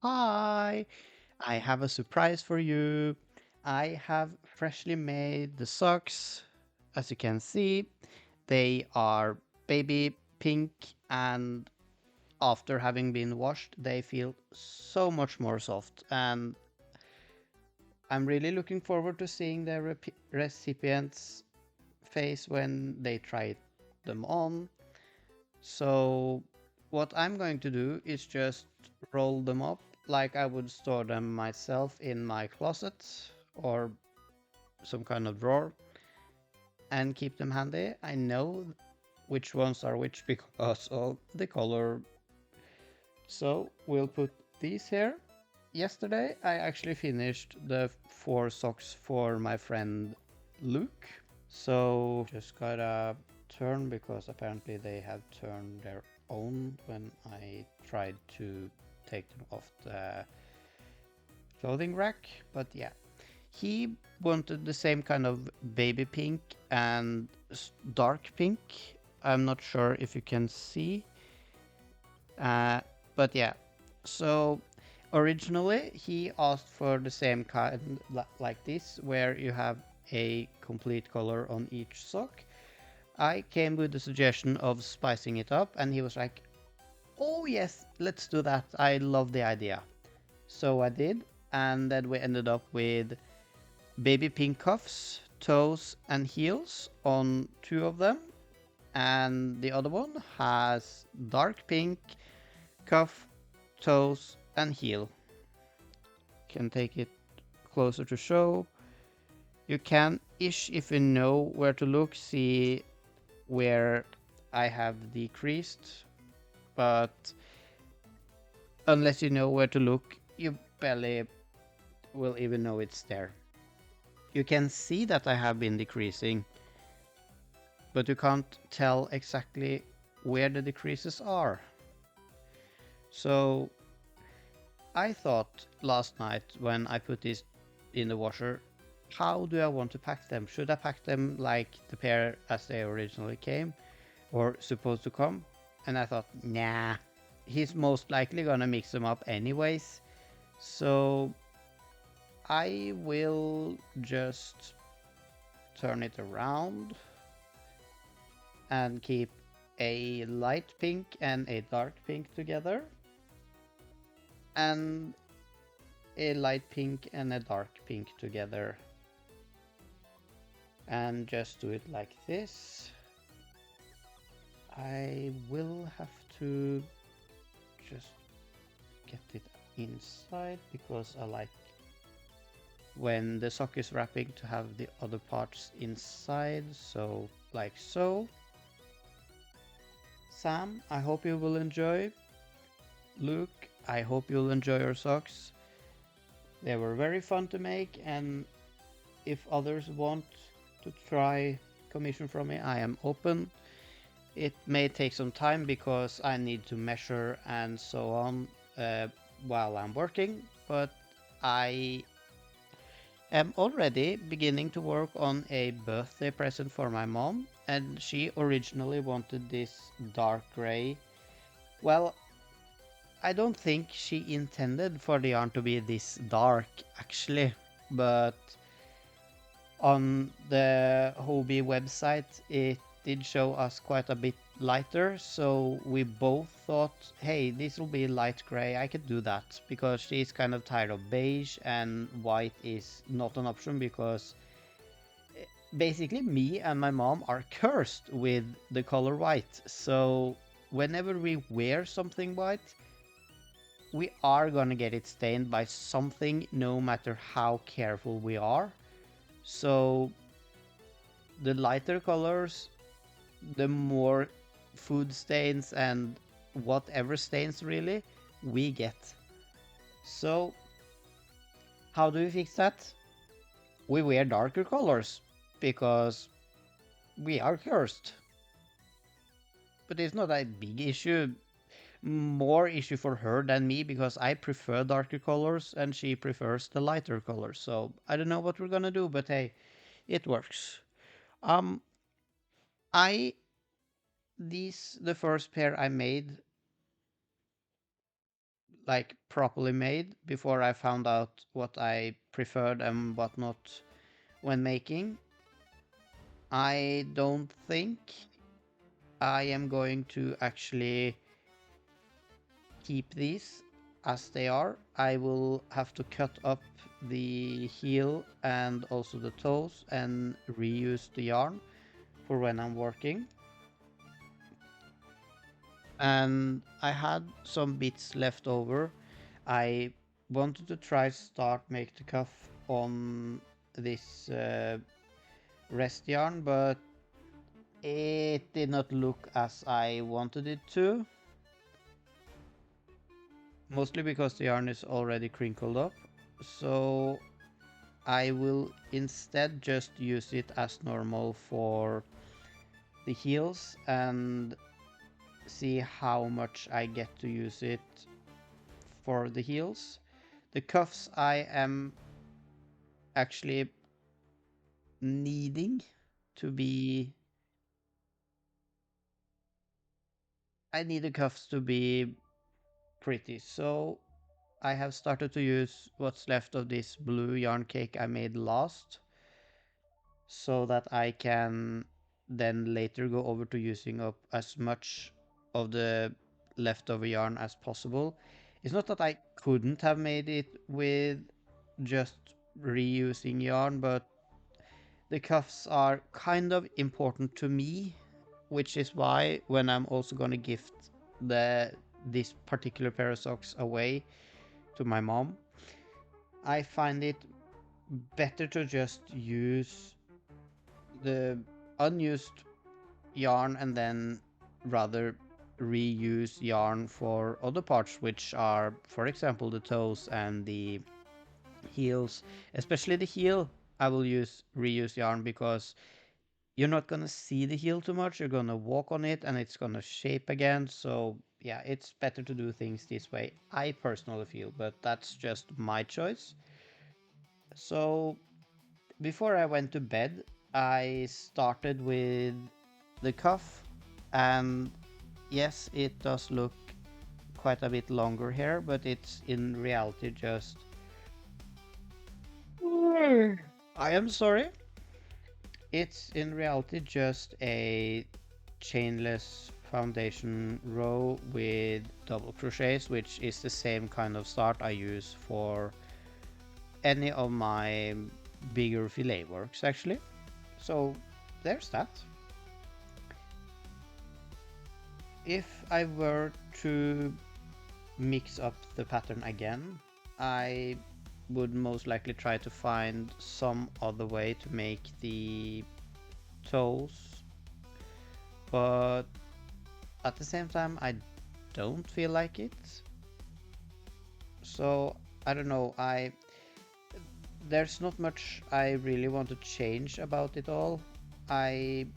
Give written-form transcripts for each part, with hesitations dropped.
Hi, I have a surprise for you. I have freshly made the socks. As you can see, they are baby pink, and after having been washed, they feel so much more soft. And I'm really looking forward to seeing the recipients' face when they try them on. So what I'm going to do is just roll them up like I would store them myself in my closet or some kind of drawer and keep them handy. I know which ones are which because of the color. So we'll put these here. Yesterday I actually finished the 4 socks for my friend Luke. So just gotta turn because apparently they have turned their own when I tried to take them off the clothing rack. But yeah, he wanted the same kind of baby pink and dark pink. I'm not sure if you can see. Uh, but yeah, so originally he asked for the same kind like this, where you have a complete color on each sock. I came with the suggestion of spicing it up, and he was like, "Oh yes, let's do that. I love the idea." So I did, and then we ended up with baby pink cuffs, toes, and heels on 2 of them, and the other one has dark pink cuff, toes, and heel. Can take it closer to show. You can ish, if you know where to look, see where I have decreased, but unless you know where to look, you barely will even know it's there. You can see that I have been decreasing, but you can't tell exactly where the decreases are. So I thought last night when I put this in the washer, how do I want to pack them? Should I pack them like the pair as they originally came or supposed to come? And I thought, nah, he's most likely gonna mix them up anyways. So I will just turn it around and keep a light pink and a dark pink together, and a light pink and a dark pink together, and just do it like this. I will have to just get it inside because I like when the sock is wrapping to have the other parts inside, so like so. Sam, I hope you will enjoy. Luke, I hope you'll enjoy your socks. They were very fun to make, and if others want to try commission from me, I am open. It may take some time because I need to measure and so on while I'm working, but I am already beginning to work on a birthday present for my mom, and she originally wanted this dark gray. Well, I don't think she intended for the yarn to be this dark actually, but on the Hobie website it did show us quite a bit lighter, so we both thought, hey, this will be light gray, I could do that, because she's kind of tired of beige and white is not an option because basically me and my mom are cursed with the color white. So whenever we wear something white, we are gonna get it stained by something no matter how careful we are. So the lighter colors, the more food stains and whatever stains really we get. So how do we fix that? We wear darker colors because we are cursed. But it's not a big issue. More issue for her than me because I prefer darker colors and she prefers the lighter colors. So I don't know what we're gonna do, but hey, it works. Um, I these the first pair I made like properly made before I found out what I preferred and what not when making. I don't think I am going to actually keep these as they are. I will have to cut up the heel and also the toes and reuse the yarn for when I'm working. And I had some bits left over. I wanted to try start make the cuff on this rest yarn, but it did not look as I wanted it to. Mostly because the yarn is already crinkled up. So I will instead just use it as normal for the heels and see how much I get to use it for the heels. The cuffs I am actually needing to be... I need the cuffs to be pretty, so I have started to use what's left of this blue yarn cake I made last, so that I can then later go over to using up as much of the leftover yarn as possible. It's not that I couldn't have made it with just reusing yarn, but the cuffs are kind of important to me, which is why when I'm also gonna gift this particular pair of socks away to my mom, I find it better to just use the unused yarn and then rather reuse yarn for other parts, which are, for example, the toes and the heels. Especially the heel, I will use reuse yarn because you're not gonna see the heel too much. You're gonna walk on it and it's gonna shape again. So yeah, it's better to do things this way, I personally feel, but that's just my choice. So before I went to bed, I started with the cuff, and yes, it does look quite a bit longer here, but it's in reality just... I am sorry. It's in reality just a chainless foundation row with double crochets, which is the same kind of start I use for any of my bigger fillet works actually. So there's that. If I were to mix up the pattern again, I would most likely try to find some other way to make the toes, but at the same time I don't feel like it. So I don't know, there's not much I really want to change about it all. I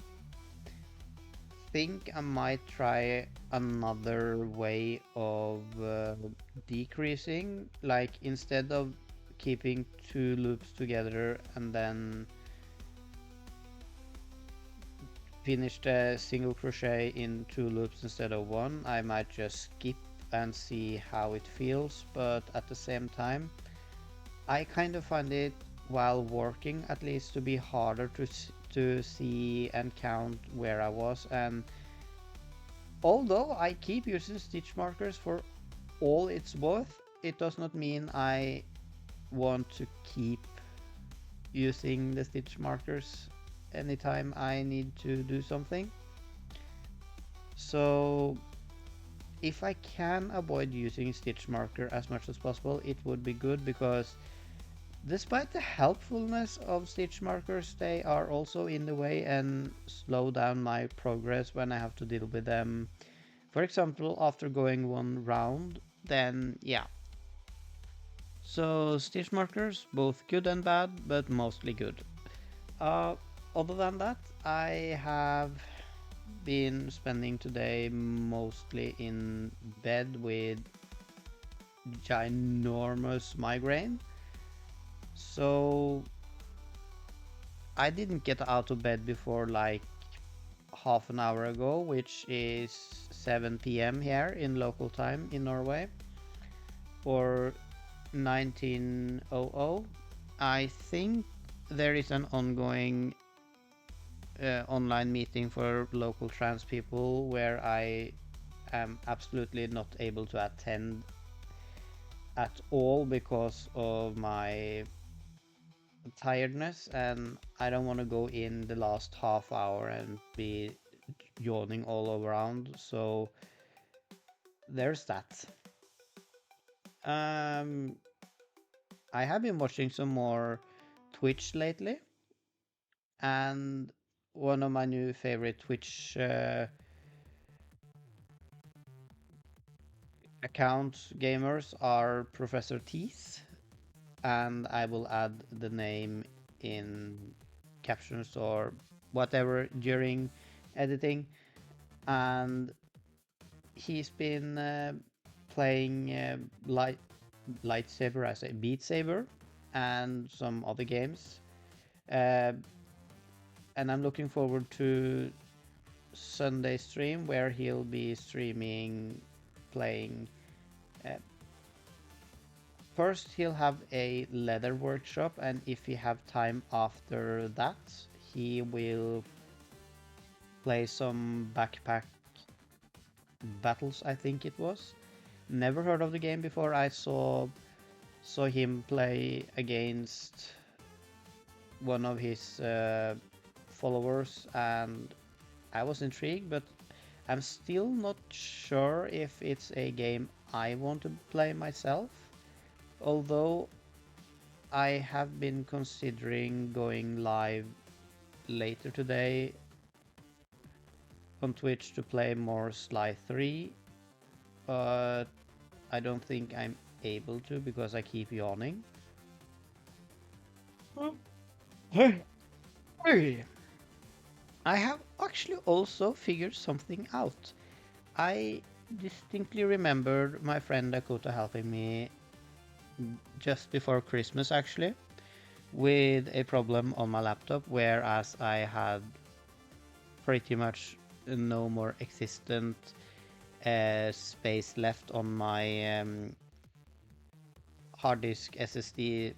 think I might try another way of decreasing, like instead of keeping two loops together and then finish the single crochet in two loops instead of one, I might just skip and see how it feels. But at the same time, I kind of find it, while working at least, to be harder to see and count where I was. And although I keep using stitch markers for all it's worth, it does not mean I want to keep using the stitch markers anytime I need to do something. So if I can avoid using stitch marker as much as possible, it would be good, because despite the helpfulness of stitch markers, they are also in the way and slow down my progress when I have to deal with them. For example, after going one round, then yeah. So stitch markers, both good and bad, but mostly good. Other than that, I have been spending today mostly in bed with ginormous migraine. So I didn't get out of bed before like half an hour ago, which is 7 p.m. here in local time in Norway. for 1900. I think there is an ongoing online meeting for local trans people where I am absolutely not able to attend at all because of my tiredness, and I don't want to go in the last half hour and be yawning all around. So there's that. Um, I have been watching some more Twitch lately, and one of my new favorite Twitch account gamers are ProfessorTZ, and I will add the name in captions or whatever during editing. And he's been playing lightsaber, I say Beat Saber, and some other games. Uh, and I'm looking forward to Sunday stream where he'll be streaming playing. Uh, First, he'll have a leather workshop, and if he have time after that, he will play some backpack battles. I think it was. Never heard of the game before. I saw him play against one of his followers, and I was intrigued, but I'm still not sure if it's a game I want to play myself. Although I have been considering going live later today on Twitch to play more Sly 3, but I don't think I'm able to because I keep yawning. I have actually also figured something out. I distinctly remembered my friend Dakota helping me just before Christmas actually with a problem on my laptop, whereas I had pretty much no more existent space left on my hard disk SSD.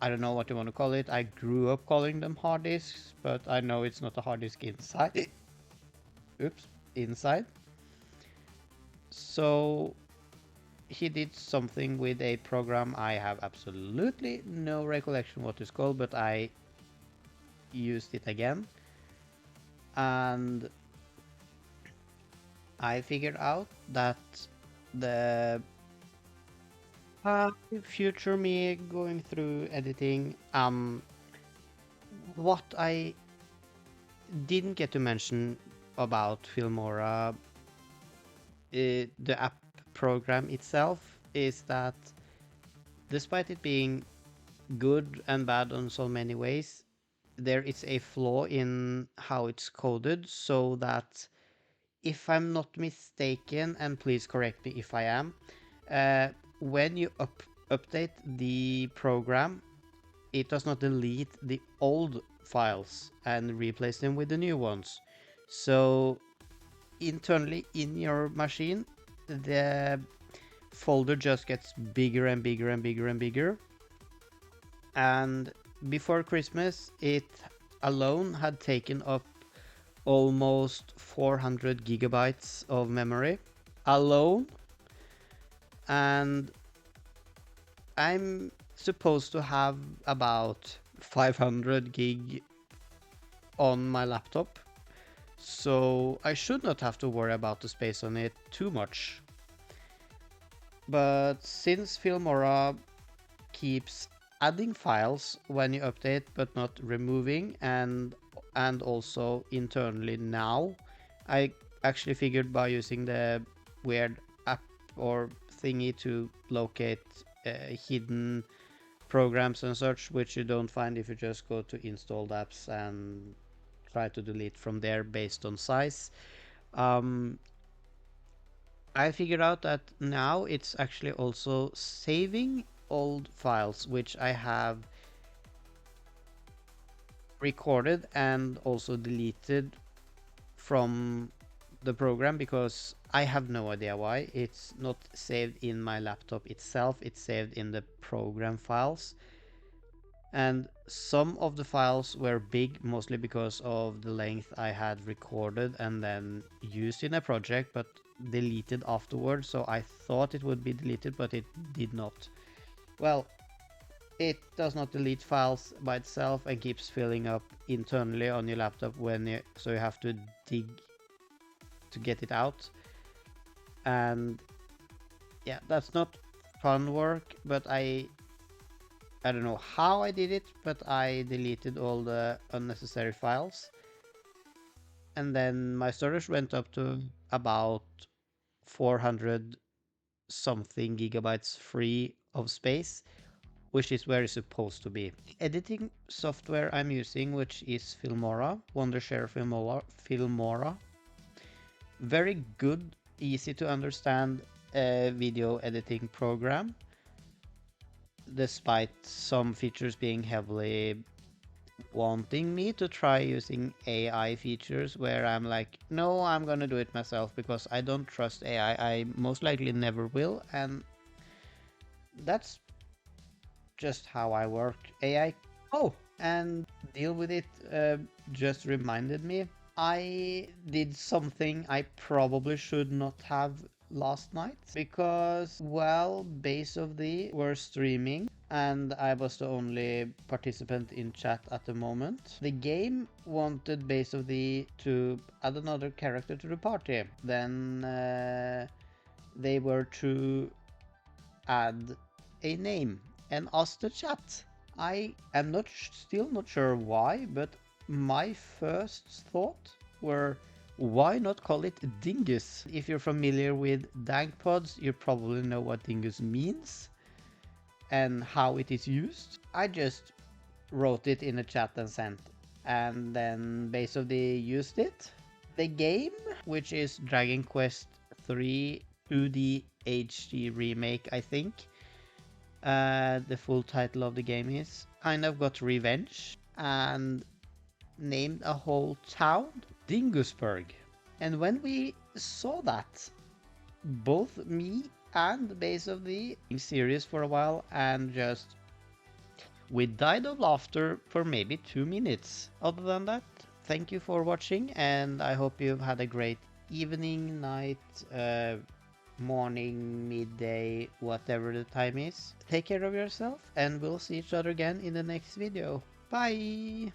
I don't know what you want to call it. I grew up calling them hard disks, but I know it's not a hard disk inside. Oops, inside. So he did something with a program I have absolutely no recollection what it's called, but I used it again. And I figured out that the future me going through editing, what I didn't get to mention about Filmora, the app program itself, is that despite it being good and bad on so many ways, there is a flaw in how it's coded, so that if I'm not mistaken, and please correct me if I am, uh, when you update the program, it does not delete the old files and replace them with the new ones. So internally in your machine, the folder just gets bigger and bigger and bigger and bigger. And before Christmas, it alone had taken up almost 400 gigabytes of memory alone. And I'm supposed to have about 500 gig on my laptop, so I should not have to worry about the space on it too much. But since Filmora keeps adding files when you update but not removing, and also internally now, I actually figured by using the weird app or thingy to locate hidden programs and such, which you don't find if you just go to installed apps and try to delete from there based on size. I figured out that now it's actually also saving old files, which I have recorded and also deleted from the program because I have no idea why. It's not saved in my laptop itself, it's saved in the program files. And some of the files were big, mostly because of the length I had recorded and then used in a project, but deleted afterwards. So I thought it would be deleted, but it did not. Well, it does not delete files by itself and keeps filling up internally on your laptop so you have to dig to get it out. And yeah, that's not fun work, but I don't know how I did it, but I deleted all the unnecessary files. And then my storage went up to about 400 something gigabytes free of space, which is where it's supposed to be. The editing software I'm using, which is Filmora, Wondershare Filmora. Very good, easy to understand video editing program, despite some features being heavily wanting me to try using AI features where I'm like, no, I'm gonna do it myself because I don't trust AI. I most likely never will, and that's just how I work. AI. Oh, and deal with it just reminded me. I did something I probably should not have last night because, well, BassOfThe were streaming and I was the only participant in chat at the moment. The game wanted BassOfThe to add another character to the party. Then they were to add a name and ask the chat. I am still not sure why, but my first thought were, why not call it Dingus? If you're familiar with dank pods, you probably know what Dingus means and how it is used. I just wrote it in a chat and sent, and then BassOfThe used it. The game, which is Dragon Quest 3 2D HD remake, I think. The full title of the game is kind of got revenge and named a whole town Dingusburg. And when we saw that, both me and BassOfThe being serious for a while and just we died of laughter for maybe 2 minutes. Other than that, thank you for watching and I hope you've had a great evening, night, morning, midday, whatever the time is. Take care of yourself and we'll see each other again in the next video. Bye!